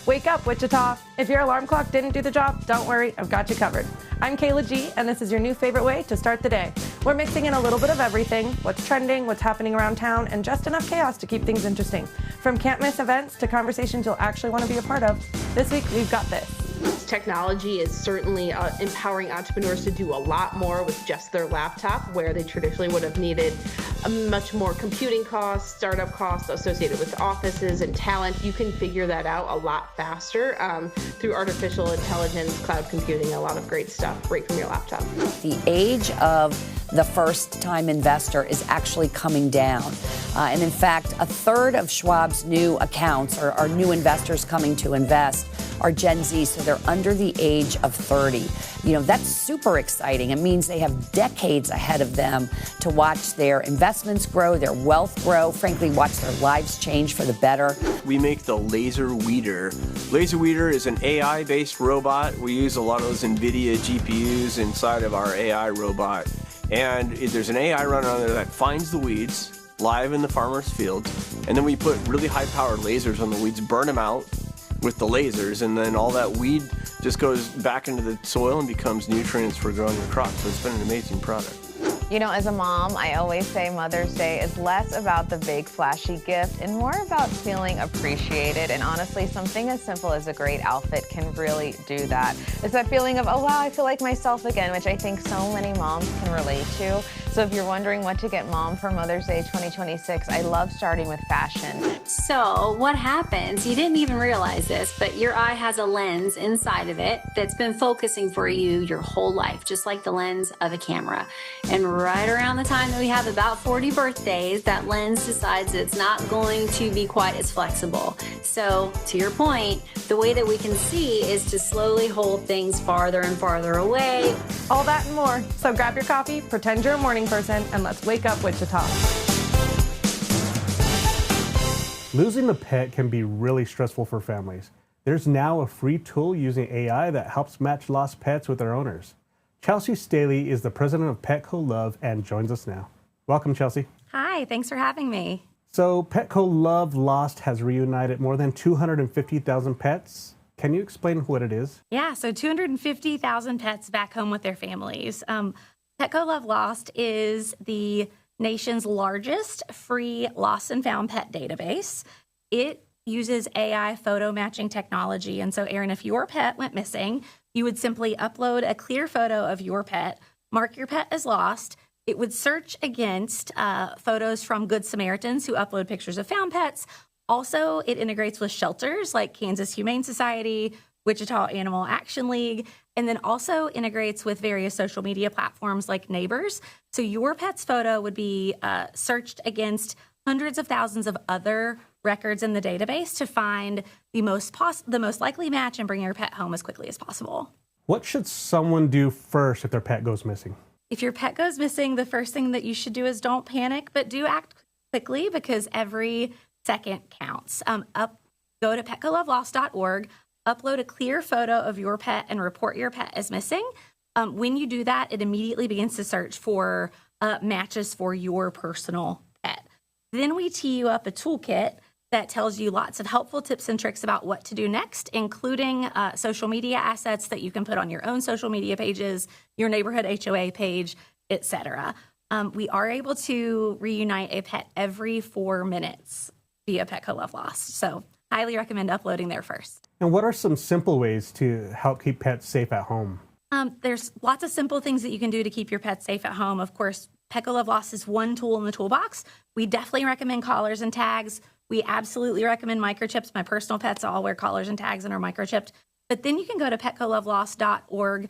Wake up, Wichita. If your alarm clock didn't do the job, don't worry, I've got you covered. I'm Kayla G, and this is your new favorite way to start the day. We're mixing in a little bit of everything, what's trending, what's happening around town, and just enough chaos to keep things interesting. From can't miss events to conversations you'll actually want to be a part of. This week, we've got this. Technology is certainly empowering entrepreneurs to do a lot more with just their laptop, where they traditionally would have needed a much more computing costs, startup costs associated with offices and talent. You can figure that out a lot faster through artificial intelligence, cloud computing, a lot of great stuff right from your laptop. The age of the first-time investor is actually coming down. And in fact, a third of Schwab's new accounts or new investors coming to invest are Gen Z, so they're under the age of 30. You know, that's super exciting. It means they have decades ahead of them to watch their investments grow, their wealth grow, frankly, watch their lives change for the better. We make the Laser Weeder. Laser Weeder is an AI-based robot. We use a lot of those NVIDIA GPUs inside of our AI robot. And there's an AI runner on there that finds the weeds live in the farmer's field. And then we put really high-powered lasers on the weeds, burn them out with the lasers, and then all that weed just goes back into the soil and becomes nutrients for growing your crops. So it's been an amazing product. You know, as a mom, I always say Mother's Day is less about the big flashy gift and more about feeling appreciated. And honestly, something as simple as a great outfit can really do that. It's that feeling of, oh wow, I feel like myself again, which I think so many moms can relate to. So if you're wondering what to get mom for Mother's Day 2026, I love starting with fashion. So what happens, you didn't even realize this, but your eye has a lens inside of it that's been focusing for you your whole life, just like the lens of a camera. And right around the time that we have about 40 birthdays, that lens decides it's not going to be quite as flexible. So to your point, the way that we can see is to slowly hold things farther and farther away. All that and more. So grab your coffee, pretend you're a morning person, and let's wake up Wichita. Losing a pet can be really stressful for families. There's now a free tool using AI that helps match lost pets with their owners. Chelsea Statley is the president of Petco Love and joins us now. Welcome, Chelsea. Hi, thanks for having me. So Petco Love Lost has reunited more than 250,000 pets. Can you explain what it is? Yeah, so 250,000 pets back home with their families. Petco Love Lost is the nation's largest free lost and found pet database. It uses AI photo matching technology. And so, Erin, if your pet went missing, you would simply upload a clear photo of your pet, mark your pet as lost. It would search against photos from Good Samaritans who upload pictures of found pets. Also, it integrates with shelters like Kansas Humane Society, Wichita Animal Action League, and then also integrates with various social media platforms like Neighbors. So your pet's photo would be searched against hundreds of thousands of other records in the database to find the most likely match and bring your pet home as quickly as possible. What should someone do first if their pet goes missing? If your pet goes missing, the first thing that you should do is don't panic, but do act quickly because every second counts. Go to petcolovelost.org, upload a clear photo of your pet, and report your pet as missing. When you do that, it immediately begins to search for matches for your personal pet. Then we tee you up a toolkit that tells you lots of helpful tips and tricks about what to do next, including social media assets that you can put on your own social media pages, your neighborhood HOA page, etc. We are able to reunite a pet every 4 minutes via Petco Love Lost. So highly recommend uploading there first. And what are some simple ways to help keep pets safe at home? There's lots of simple things that you can do to keep your pets safe at home. Of course, Petco Love Lost is one tool in the toolbox. We definitely recommend collars and tags. We absolutely recommend microchips. My personal pets all wear collars and tags and are microchipped. But then you can go to petcolovelost.org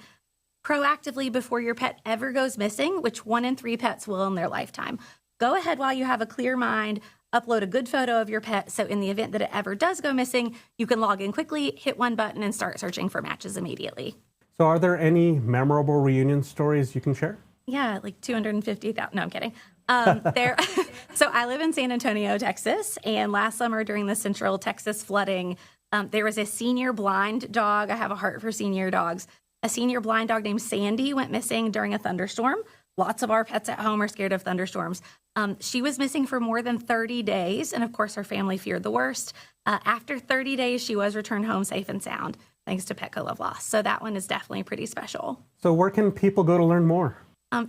proactively before your pet ever goes missing, which 1 in 3 pets will in their lifetime. Go ahead while you have a clear mind, upload a good photo of your pet, so in the event that it ever does go missing, you can log in quickly, hit one button, and start searching for matches immediately. So are there any memorable reunion stories you can share? Yeah, like 250,000. No, I'm kidding. So I live in San Antonio, Texas, and last summer during the Central Texas flooding, there was a senior blind dog. I have a heart for senior dogs. A senior blind dog named Sandy went missing during a thunderstorm. Lots of our pets at home are scared of thunderstorms. She was missing for more than 30 days, and of course, her family feared the worst. After 30 days, she was returned home safe and sound, thanks to Petco Love Lost. So that one is definitely pretty special. So where can people go to learn more?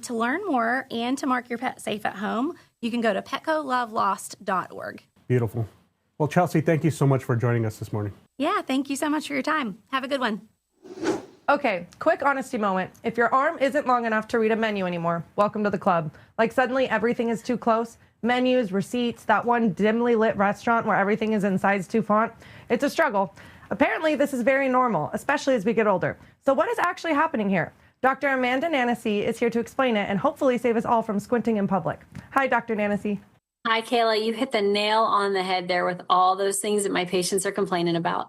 To learn more and to mark your pet safe at home, you can go to petcolovelost.org. Beautiful. Well, Chelsea, thank you so much for joining us this morning. Yeah, thank you so much for your time. Have a good one. Okay, quick honesty moment. If your arm isn't long enough to read a menu anymore, welcome to the club. Like suddenly everything is too close. Menus, receipts, that one dimly lit restaurant where everything is in size 2 font. It's a struggle. Apparently, this is very normal, especially as we get older. So what is actually happening here? Dr. Amanda Nanasy is here to explain it and hopefully save us all from squinting in public. Hi, Dr. Nanasy. Hi, Kayla. You hit the nail on the head there with all those things that my patients are complaining about.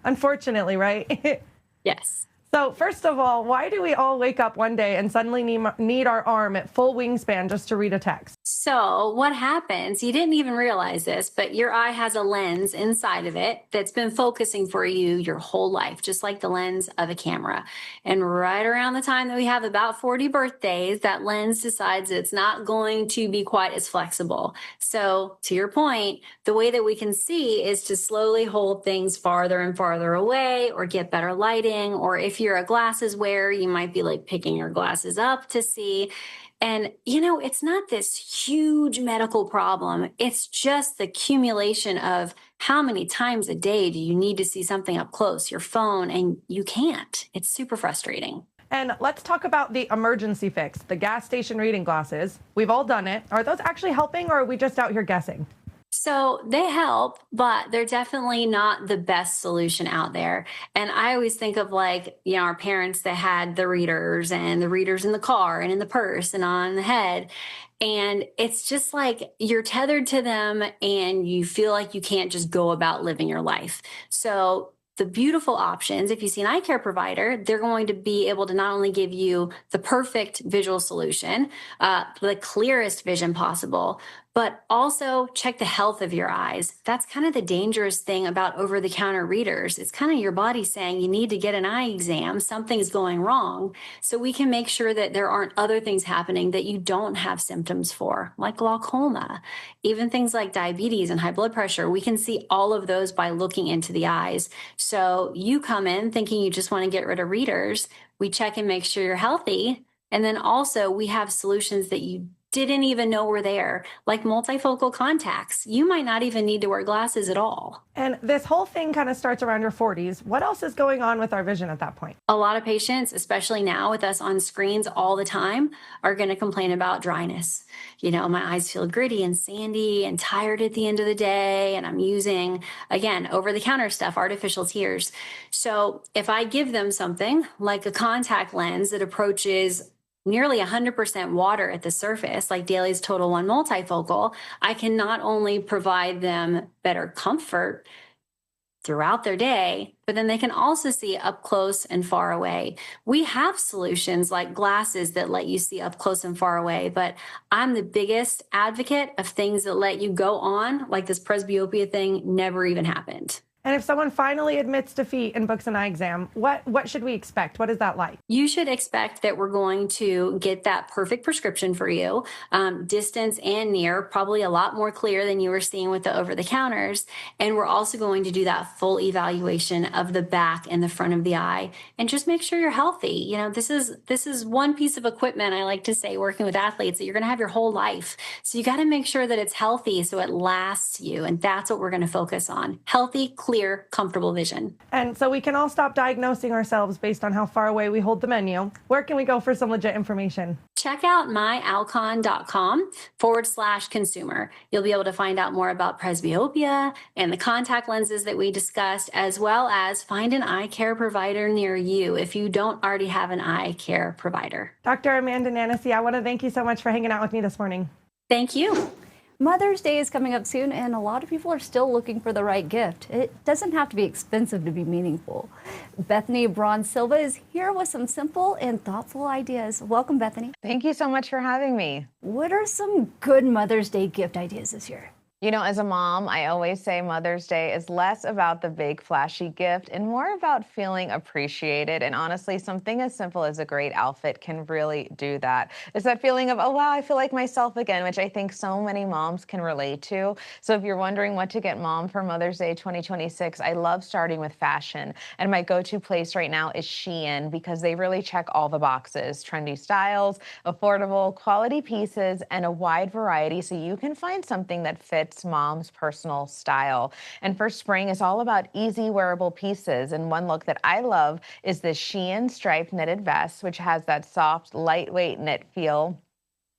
Unfortunately, right? Yes. So first of all, why do we all wake up one day and suddenly need our arm at full wingspan just to read a text? So what happens, you didn't even realize this, but your eye has a lens inside of it that's been focusing for you your whole life, just like the lens of a camera. And right around the time that we have about 40 birthdays, that lens decides it's not going to be quite as flexible. So to your point, the way that we can see is to slowly hold things farther and farther away or get better lighting. Or if you're a glasses wearer, you might be like picking your glasses up to see. And, you know, it's not this huge medical problem. It's just the accumulation of how many times a day do you need to see something up close, your phone, and you can't. It's super frustrating. And let's talk about the emergency fix, the gas station reading glasses. We've all done it. Are those actually helping, or are we just out here guessing? So they help, but they're definitely not the best solution out there. And I always think of like, you know, our parents that had the readers and the readers in the car and in the purse and on the head. And it's just like you're tethered to them and you feel like you can't just go about living your life. So the beautiful options, if you see an eye care provider, they're going to be able to not only give you the perfect visual solution, the clearest vision possible, but also check the health of your eyes. That's kind of the dangerous thing about over-the-counter readers. It's kind of your body saying you need to get an eye exam, something's going wrong, so we can make sure that there aren't other things happening that you don't have symptoms for, like glaucoma, even things like diabetes and high blood pressure. We can see all of those by looking into the eyes. So you come in thinking you just want to get rid of readers. We check and make sure you're healthy. And then also we have solutions that you didn't even know were there, like multifocal contacts. You might not even need to wear glasses at all. And this whole thing kind of starts around your 40s. What else is going on with our vision at that point? A lot of patients, especially now with us on screens all the time, are going to complain about dryness. You know, my eyes feel gritty and sandy and tired at the end of the day. And I'm using, again, over-the-counter stuff, artificial tears. So if I give them something like a contact lens that approaches nearly 100% water at the surface, like Daly's Total One multifocal, I can not only provide them better comfort throughout their day, but then they can also see up close and far away. We have solutions like glasses that let you see up close and far away, but I'm the biggest advocate of things that let you go on, like this presbyopia thing never even happened. And if someone finally admits defeat and books an eye exam, what should we expect? What is that like? You should expect that we're going to get that perfect prescription for you, distance and near, probably a lot more clear than you were seeing with the over-the-counters. And we're also going to do that full evaluation of the back and the front of the eye and just make sure you're healthy. You know, this is one piece of equipment, I like to say, working with athletes, that you're going to have your whole life. So you got to make sure that it's healthy so it lasts you. And that's what we're going to focus on. Healthy, clear, comfortable vision. And so we can all stop diagnosing ourselves based on how far away we hold the menu. Where can we go for some legit information? Check out myalcon.com/consumer. You'll be able to find out more about presbyopia and the contact lenses that we discussed, as well as find an eye care provider near you if you don't already have an eye care provider. Dr. Amanda Nanasy, I want to thank you so much for hanging out with me this morning. Thank you. Mother's Day is coming up soon, and a lot of people are still looking for the right gift. It doesn't have to be expensive to be meaningful. Bethany Braun Silva is here with some simple and thoughtful ideas. Welcome, Bethany. Thank you so much for having me. What are some good Mother's Day gift ideas this year? You know, as a mom, I always say Mother's Day is less about the big flashy gift and more about feeling appreciated. And honestly, something as simple as a great outfit can really do that. It's that feeling of, oh, wow, I feel like myself again, which I think so many moms can relate to. So if you're wondering what to get mom for Mother's Day 2026, I love starting with fashion. And my go-to place right now is Shein because they really check all the boxes: trendy styles, affordable, quality pieces, and a wide variety so you can find something that fits mom's personal style. And for spring, it's all about easy wearable pieces. And one look that I love is this Shein striped knitted vest, which has that soft, lightweight knit feel,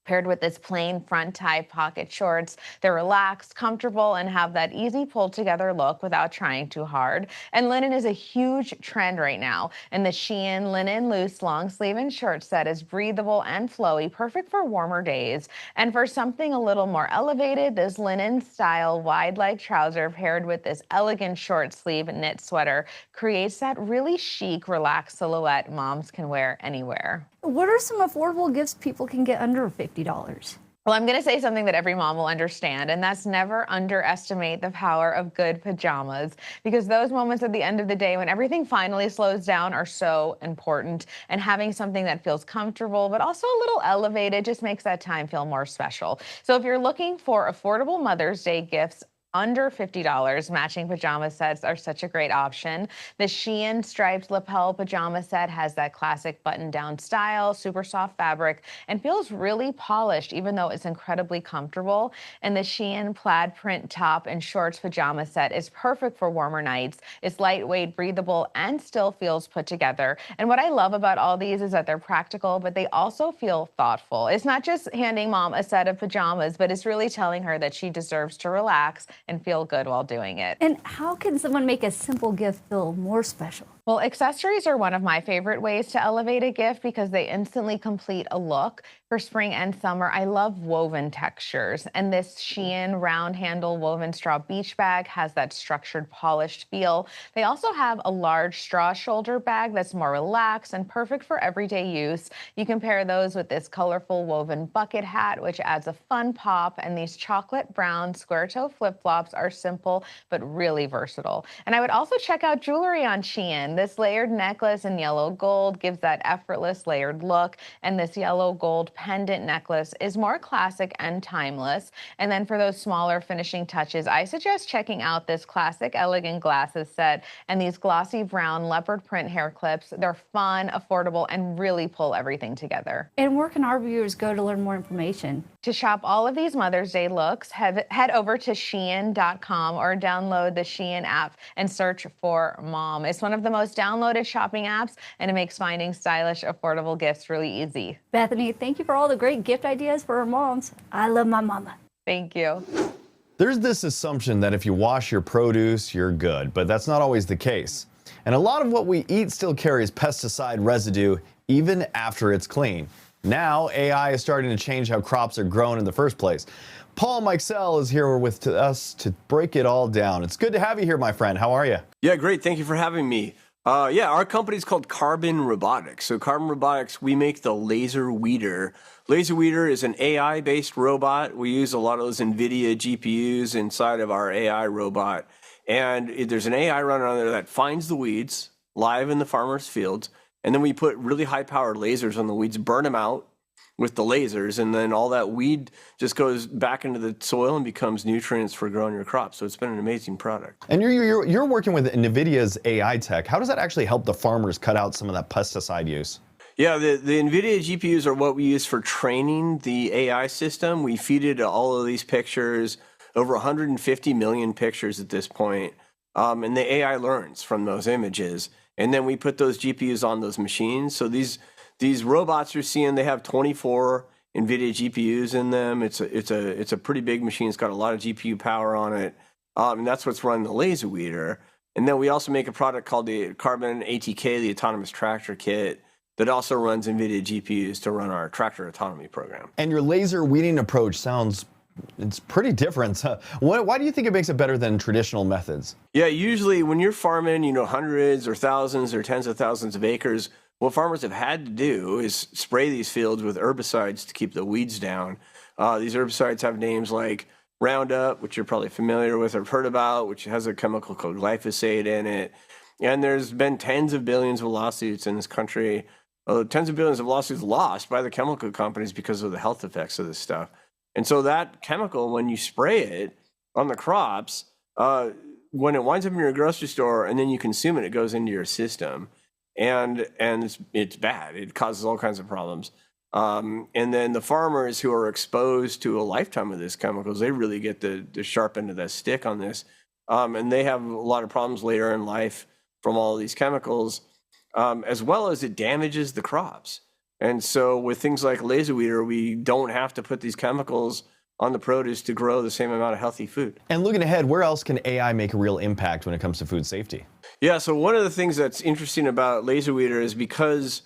paired with this plain front tie pocket shorts. They're relaxed, comfortable, and have that easy pull together look without trying too hard. And linen is a huge trend right now. And the Shein linen loose long sleeve and short set is breathable and flowy, perfect for warmer days. And for something a little more elevated, this linen style wide leg trouser paired with this elegant short sleeve knit sweater creates that really chic, relaxed silhouette moms can wear anywhere. What are some affordable gifts people can get under $50? Well, I'm going to say something that every mom will understand, and that's never underestimate the power of good pajamas, because those moments at the end of the day when everything finally slows down are so important, and having something that feels comfortable but also a little elevated just makes that time feel more special. So if you're looking for affordable Mother's Day gifts under $50, matching pajama sets are such a great option. The Shein striped lapel pajama set has that classic button-down style, super soft fabric, and feels really polished even though it's incredibly comfortable. And the Shein plaid print top and shorts pajama set is perfect for warmer nights. It's lightweight, breathable, and still feels put together. And what I love about all these is that they're practical, but they also feel thoughtful. It's not just handing mom a set of pajamas, but it's really telling her that she deserves to relax and feel good while doing it. And how can someone make a simple gift feel more special? Well, accessories are one of my favorite ways to elevate a gift because they instantly complete a look. For spring and summer, I love woven textures. And this Shein round handle woven straw beach bag has that structured, polished feel. They also have a large straw shoulder bag that's more relaxed and perfect for everyday use. You can pair those with this colorful woven bucket hat, which adds a fun pop. And these chocolate brown square toe flip-flops are simple but really versatile. And I would also check out jewelry on Shein. This layered necklace in yellow gold gives that effortless layered look, and this yellow gold pendant necklace is more classic and timeless. And then for those smaller finishing touches, I suggest checking out this classic elegant glasses set and these glossy brown leopard print hair clips. They're fun, affordable, and really pull everything together. And where can our viewers go to learn more information? To shop all of these Mother's Day looks, head over to Shein.com or download the Shein app and search for Mom. It's one of the most downloaded shopping apps, and it makes finding stylish, affordable gifts really easy. Bethany, thank you for all the great gift ideas for our moms. I love my mama. Thank you. There's this assumption that if you wash your produce, you're good, but that's not always the case. And a lot of what we eat still carries pesticide residue even after it's clean. Now, AI is starting to change how crops are grown in the first place. Paul Mikesell is here with us to break it all down. It's good to have you here, my friend. How are you? Yeah, great. Thank you for having me. Our company's called Carbon Robotics. So Carbon Robotics, we make the laser weeder. Laser weeder is an AI-based robot. We use a lot of those NVIDIA GPUs inside of our AI robot. And there's an AI runner on there that finds the weeds live in the farmer's fields. And then we put really high-powered lasers on the weeds, burn them out with the lasers, and then all that weed just goes back into the soil and becomes nutrients for growing your crops. So it's been an amazing product. And you're working with NVIDIA's AI tech. How does that actually help the farmers cut out some of that pesticide use? Yeah, the NVIDIA GPUs are what we use for training the AI system. We feed it all of these pictures, over 150 million pictures at this point, and the AI learns from those images. And then we put those GPUs on those machines. So these robots you're seeing, they have 24 NVIDIA GPUs in them. It's a pretty big machine. It's got a lot of GPU power on it. And that's what's running the laser weeder. And then we also make a product called the Carbon ATK, the Autonomous Tractor Kit, that also runs NVIDIA GPUs to run our tractor autonomy program. And your laser weeding approach it's pretty different. Why do you think it makes it better than traditional methods? Yeah, usually when you're farming, hundreds or thousands or tens of thousands of acres, what farmers have had to do is spray these fields with herbicides to keep the weeds down. These herbicides have names like Roundup, which you're probably familiar with or have heard about, which has a chemical called glyphosate in it. And there's been tens of billions of lawsuits in this country, tens of billions of lawsuits lost by the chemical companies because of the health effects of this stuff. And so that chemical, when you spray it on the crops, when it winds up in your grocery store and then you consume it, it goes into your system. And it's bad. It causes all kinds of problems. And then the farmers who are exposed to a lifetime of these chemicals, they really get the sharp end of that stick on this. And they have a lot of problems later in life from all of these chemicals, as well as it damages the crops. And so with things like laser weeder, we don't have to put these chemicals on the produce to grow the same amount of healthy food. And looking ahead, where else can AI make a real impact when it comes to food safety? Yeah, so one of the things that's interesting about laser weeder is because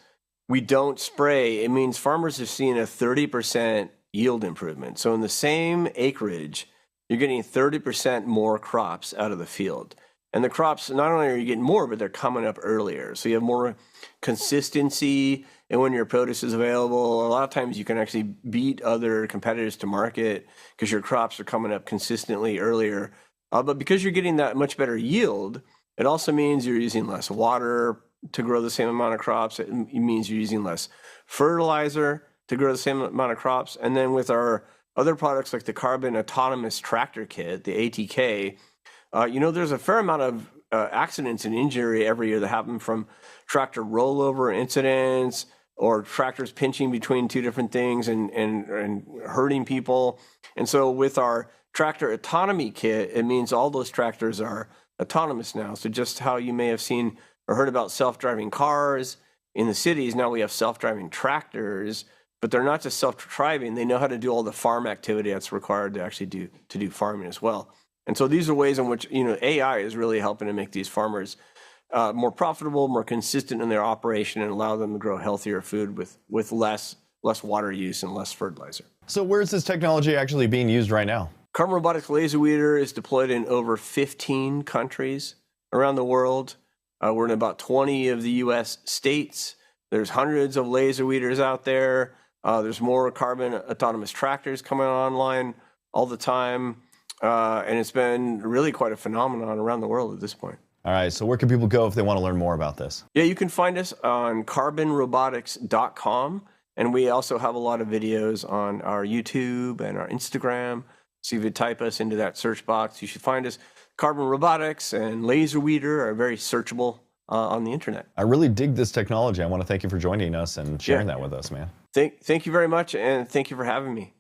we don't spray, it means farmers have seen a 30% yield improvement. So in the same acreage, you're getting 30% more crops out of the field. And the crops, not only are you getting more, but they're coming up earlier. So you have more consistency, and when your produce is available, a lot of times you can actually beat other competitors to market because your crops are coming up consistently earlier. But because you're getting that much better yield, it also means you're using less water to grow the same amount of crops. It means you're using less fertilizer to grow the same amount of crops. And then with our other products like the Carbon Autonomous Tractor Kit, the ATK, there's a fair amount of accidents and injury every year that happen from tractor rollover incidents or tractors pinching between two different things and hurting people. And so with our Tractor Autonomy Kit, it means all those tractors are autonomous now. So just how you may have seen or heard about self-driving cars in the cities, now we have self-driving tractors, but they're not just self-driving. They know how to do all the farm activity that's required to actually do farming as well. And so these are ways in which AI is really helping to make these farmers more profitable, more consistent in their operation, and allow them to grow healthier food with less water use and less fertilizer. So where is this technology actually being used right now? Carbon Robotics Laser Weeder is deployed in over 15 countries around the world. We're in about 20 of the U.S. states. There's hundreds of laser weeders out there. There's more carbon autonomous tractors coming online all the time. And it's been really quite a phenomenon around the world at this point. All right, so where can people go if they want to learn more about this? Yeah, you can find us on carbonrobotics.com. And we also have a lot of videos on our YouTube and our Instagram. So if you type us into that search box, you should find us. Carbon Robotics and Laser Weeder are very searchable on the internet. I really dig this technology. I want to thank you for joining us and sharing that with us, man. Thank you very much, and thank you for having me.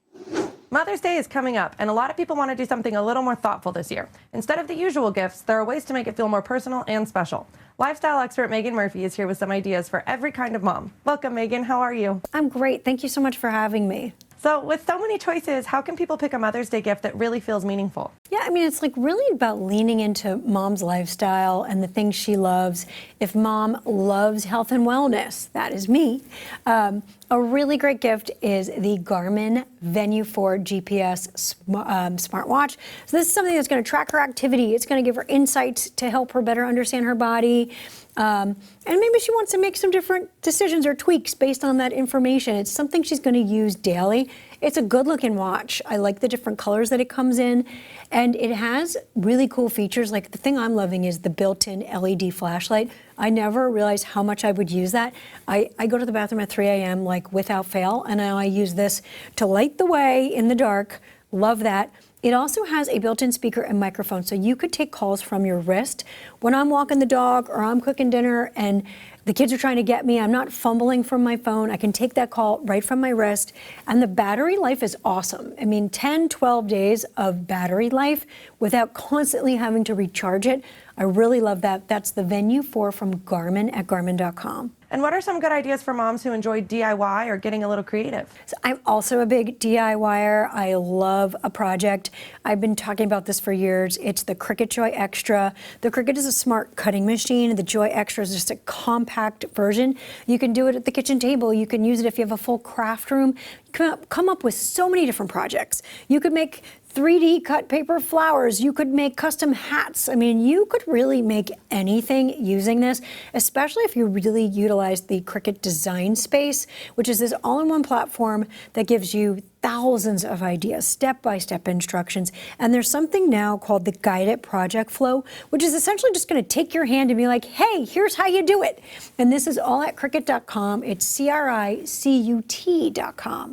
Mother's Day is coming up, and a lot of people want to do something a little more thoughtful this year. Instead of the usual gifts, there are ways to make it feel more personal and special. Lifestyle expert Megan Murphy is here with some ideas for every kind of mom. Welcome, Megan. How are you? I'm great. Thank you so much for having me. So with so many choices, how can people pick a Mother's Day gift that really feels meaningful? Yeah, I mean, it's like really about leaning into mom's lifestyle and the things she loves. If mom loves health and wellness, that is me. A really great gift is the Garmin Venue 4 GPS smartwatch. So this is something that's going to track her activity. It's going to give her insights to help her better understand her body. And maybe she wants to make some different decisions or tweaks based on that information. It's something she's going to use daily. It's a good looking watch. I like the different colors that it comes in. And it has really cool features. Like the thing I'm loving is the built-in LED flashlight. I never realized how much I would use that. I go to the bathroom at 3 a.m. like without fail. And now I use this to light the way in the dark. Love that. It also has a built-in speaker and microphone, so you could take calls from your wrist. When I'm walking the dog or I'm cooking dinner and the kids are trying to get me, I'm not fumbling from my phone. I can take that call right from my wrist. And the battery life is awesome. I mean, 10, 12 days of battery life without constantly having to recharge it. I really love that. That's the Venue 4 from Garmin at Garmin.com. And what are some good ideas for moms who enjoy DIY or getting a little creative? So I'm also a big DIYer. I love a project. I've been talking about this for years. It's the Cricut Joy Extra. The Cricut is a smart cutting machine. The Joy Extra is just a compact version. You can do it at the kitchen table. You can use it if you have a full craft room. You can come up with so many different projects. You could make 3D cut paper flowers. You could make custom hats. I mean, you could really make anything using this, especially if you really utilize the Cricut Design Space, which is this all-in-one platform that gives you thousands of ideas, step-by-step instructions. And there's something now called the Guided Project Flow, which is essentially just going to take your hand and be like, hey, here's how you do it. And this is all at Cricut.com. It's CRICUT.com.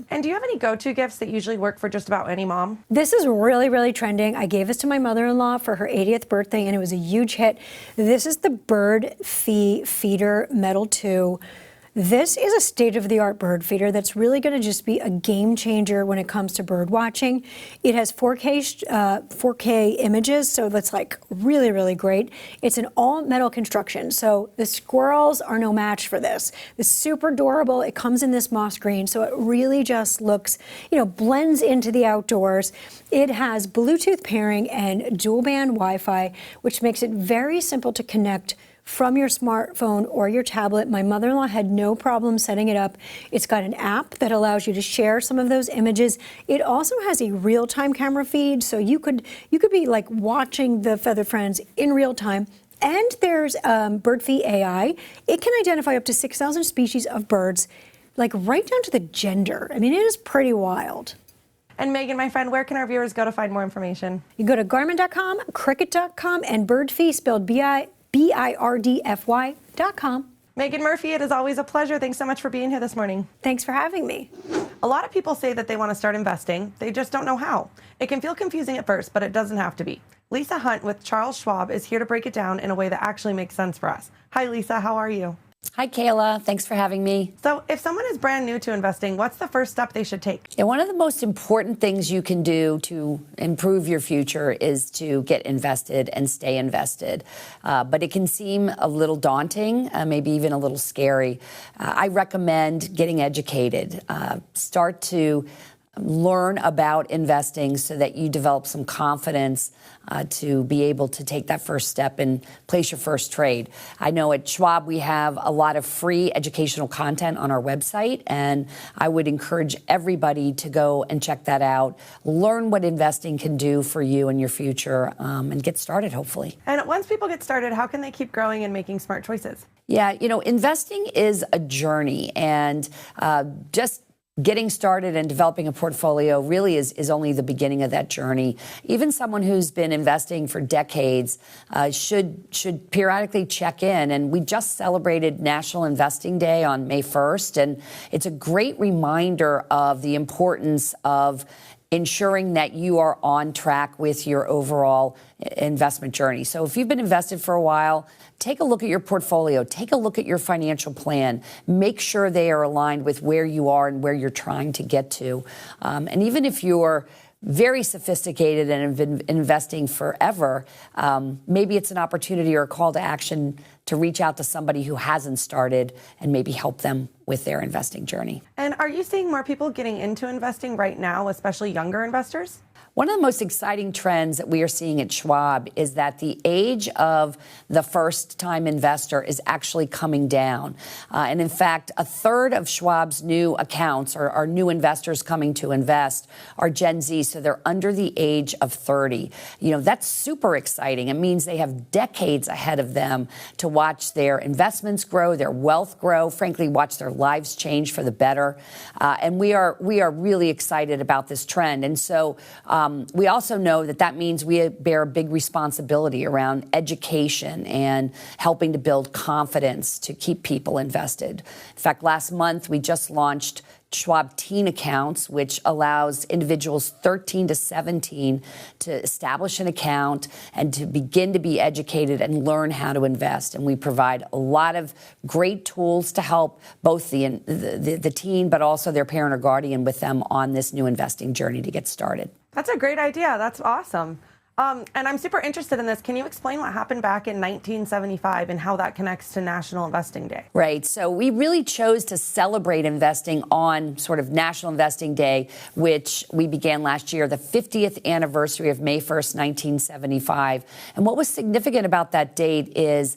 And do you have any go-to gifts that usually work for just about any mom? This is really, really trending. I gave this to my mother-in-law for her 80th birthday, and it was a huge hit. This is the Bird Feeder Metal 2. This is a state-of-the-art bird feeder that's really going to just be a game changer when it comes to bird watching. It has 4K images, so that's like really, really great. It's an all-metal construction, so the squirrels are no match for this. It's super durable. It comes in this moss green, so it really just looks, blends into the outdoors. It has Bluetooth pairing and dual-band Wi-Fi, which makes it very simple to connect from your smartphone or your tablet. My mother-in-law had no problem setting it up. It's got an app that allows you to share some of those images. It also has a real-time camera feed, so you could be like watching the Feather Friends in real time. And there's BirdFeed AI. It can identify up to 6,000 species of birds, like right down to the gender. I mean, it is pretty wild. And Megan, my friend, where can our viewers go to find more information? You go to Garmin.com, Cricut.com, and BirdFeed, spelled BIRDFY.com. Megan Murphy, it is always a pleasure. Thanks so much for being here this morning. Thanks for having me. A lot of people say that they want to start investing. They just don't know how. It can feel confusing at first, but it doesn't have to be. Lisa Hunt with Charles Schwab is here to break it down in a way that actually makes sense for us. Hi, Lisa. How are you? Hi, Kayla. Thanks for having me. So if someone is brand new to investing, what's the first step they should take? Yeah, one of the most important things you can do to improve your future is to get invested and stay invested. But it can seem a little daunting, maybe even a little scary. I recommend getting educated. Start to learn about investing so that you develop some confidence to be able to take that first step and place your first trade. I know at Schwab we have a lot of free educational content on our website, and I would encourage everybody to go and check that out, learn what investing can do for you and your future, and get started, hopefully. And once people get started, how can they keep growing and making smart choices? Yeah, investing is a journey, and just getting started and developing a portfolio really is only the beginning of that journey. Even someone who's been investing for decades should periodically check in. And we just celebrated National Investing Day on May 1st. And it's a great reminder of the importance of ensuring that you are on track with your overall investment journey. So if you've been invested for a while, take a look at your portfolio, take a look at your financial plan, make sure they are aligned with where you are and where you're trying to get to. And even if you're very sophisticated and have been investing forever, maybe it's an opportunity or a call to action to reach out to somebody who hasn't started and maybe help them with their investing journey. And are you seeing more people getting into investing right now, especially younger investors? One of the most exciting trends that we are seeing at Schwab is that the age of the first-time investor is actually coming down. And in fact, a third of Schwab's new accounts or new investors coming to invest are Gen Z, so they're under the age of 30. That's super exciting. It means they have decades ahead of them to watch their investments grow, their wealth grow, frankly, watch their lives change for the better. And we are really excited about this trend. And so we also know that means we bear a big responsibility around education and helping to build confidence to keep people invested. In fact, last month, we just launched Schwab Teen Accounts, which allows individuals 13 to 17 to establish an account and to begin to be educated and learn how to invest. And we provide a lot of great tools to help both the teen, but also their parent or guardian with them on this new investing journey to get started. That's a great idea. That's awesome. And I'm super interested in this. Can you explain what happened back in 1975 and how that connects to National Investing Day? Right. So we really chose to celebrate investing on sort of National Investing Day, which we began last year, the 50th anniversary of May 1st, 1975. And what was significant about that date is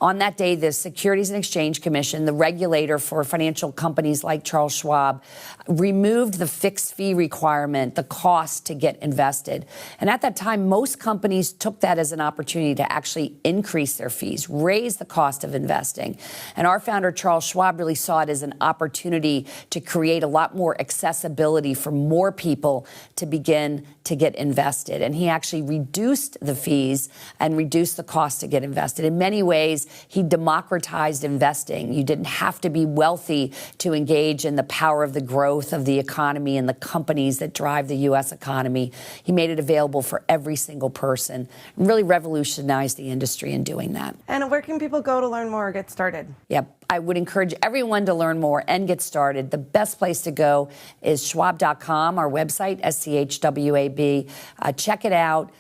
On that day, the Securities and Exchange Commission, the regulator for financial companies like Charles Schwab, removed the fixed fee requirement, the cost to get invested. And at that time, most companies took that as an opportunity to actually increase their fees, raise the cost of investing. And our founder, Charles Schwab, really saw it as an opportunity to create a lot more accessibility for more people to begin to get invested. And he actually reduced the fees and reduced the cost to get invested. In many ways, he democratized investing. You didn't have to be wealthy to engage in the power of the growth of the economy and the companies that drive the U.S. economy. He made it available for every single person and really revolutionized the industry in doing that. And where can people go to learn more or get started? Yep. I would encourage everyone to learn more and get started. The best place to go is schwab.com, our website, SCHWAB. Check it out.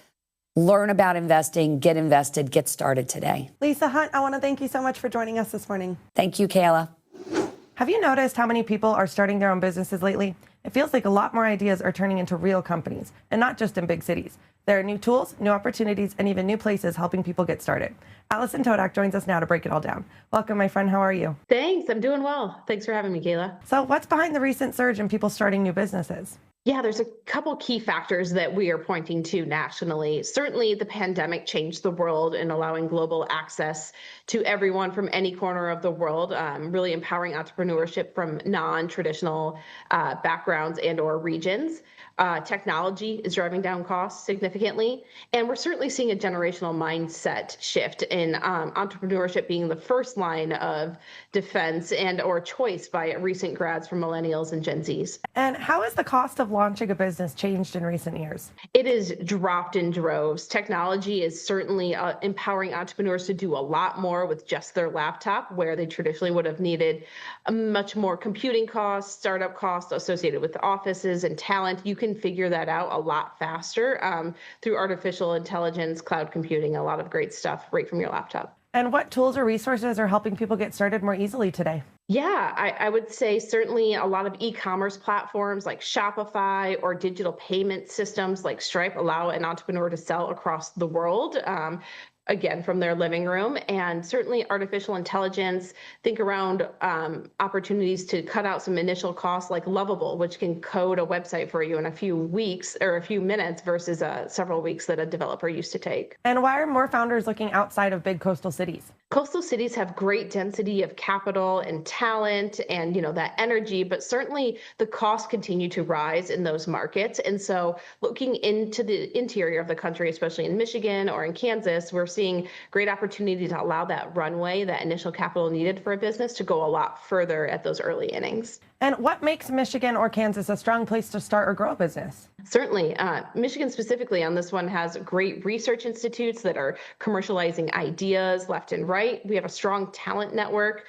Learn about investing, get invested, get started today. Lisa Hunt, I want to thank you so much for joining us this morning. Thank you, Kayla. Have you noticed how many people are starting their own businesses lately? It feels like a lot more ideas are turning into real companies, and not just in big cities. There are new tools, new opportunities, and even new places helping people get started. Alison Todak joins us now to break it all down. Welcome, my friend. How are you? Thanks. I'm doing well. Thanks for having me, Kayla. So what's behind the recent surge in people starting new businesses? Yeah, there's a couple key factors that we are pointing to nationally. Certainly, the pandemic changed the world in allowing global access to everyone from any corner of the world, really empowering entrepreneurship from non-traditional backgrounds and or regions. Technology is driving down costs significantly, and we're certainly seeing a generational mindset shift in entrepreneurship being the first line of defense and or choice by recent grads from millennials and Gen Zs. And how has the cost of launching a business changed in recent years? It is dropped in droves. Technology is certainly empowering entrepreneurs to do a lot more with just their laptop, where they traditionally would have needed much more computing costs, startup costs associated with offices and talent. You can figure that out a lot faster through artificial intelligence, cloud computing, a lot of great stuff right from your laptop. And what tools or resources are helping people get started more easily today? Yeah, I would say certainly a lot of e-commerce platforms like Shopify or digital payment systems like Stripe allow an entrepreneur to sell across the world. Again, from their living room, and certainly artificial intelligence, think around opportunities to cut out some initial costs like Lovable, which can code a website for you in a few weeks or a few minutes versus several weeks that a developer used to take. And why are more founders looking outside of big coastal cities? Coastal cities have great density of capital and talent and, that energy, but certainly the costs continue to rise in those markets. And so looking into the interior of the country, especially in Michigan or in Kansas, we're seeing great opportunity to allow that runway, that initial capital needed for a business to go a lot further at those early innings. And what makes Michigan or Kansas a strong place to start or grow a business? Certainly. Michigan specifically on this one has great research institutes that are commercializing ideas left and right. We have a strong talent network,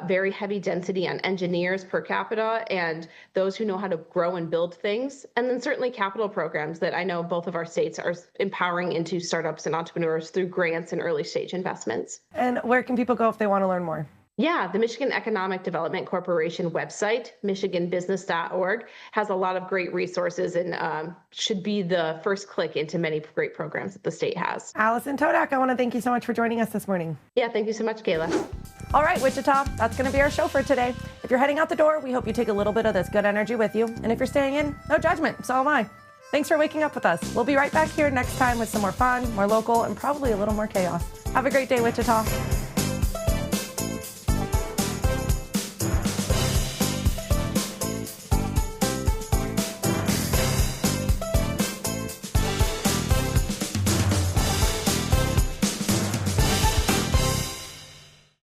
very heavy density on engineers per capita, and those who know how to grow and build things. And then certainly capital programs that I know both of our states are empowering into startups and entrepreneurs through grants and early stage investments. And where can people go if they want to learn more? Yeah, the Michigan Economic Development Corporation website, michiganbusiness.org, has a lot of great resources and should be the first click into many great programs that the state has. Alison Todak, I want to thank you so much for joining us this morning. Yeah, thank you so much, Kayla. All right, Wichita, that's going to be our show for today. If you're heading out the door, we hope you take a little bit of this good energy with you. And if you're staying in, no judgment, so am I. Thanks for waking up with us. We'll be right back here next time with some more fun, more local, and probably a little more chaos. Have a great day, Wichita.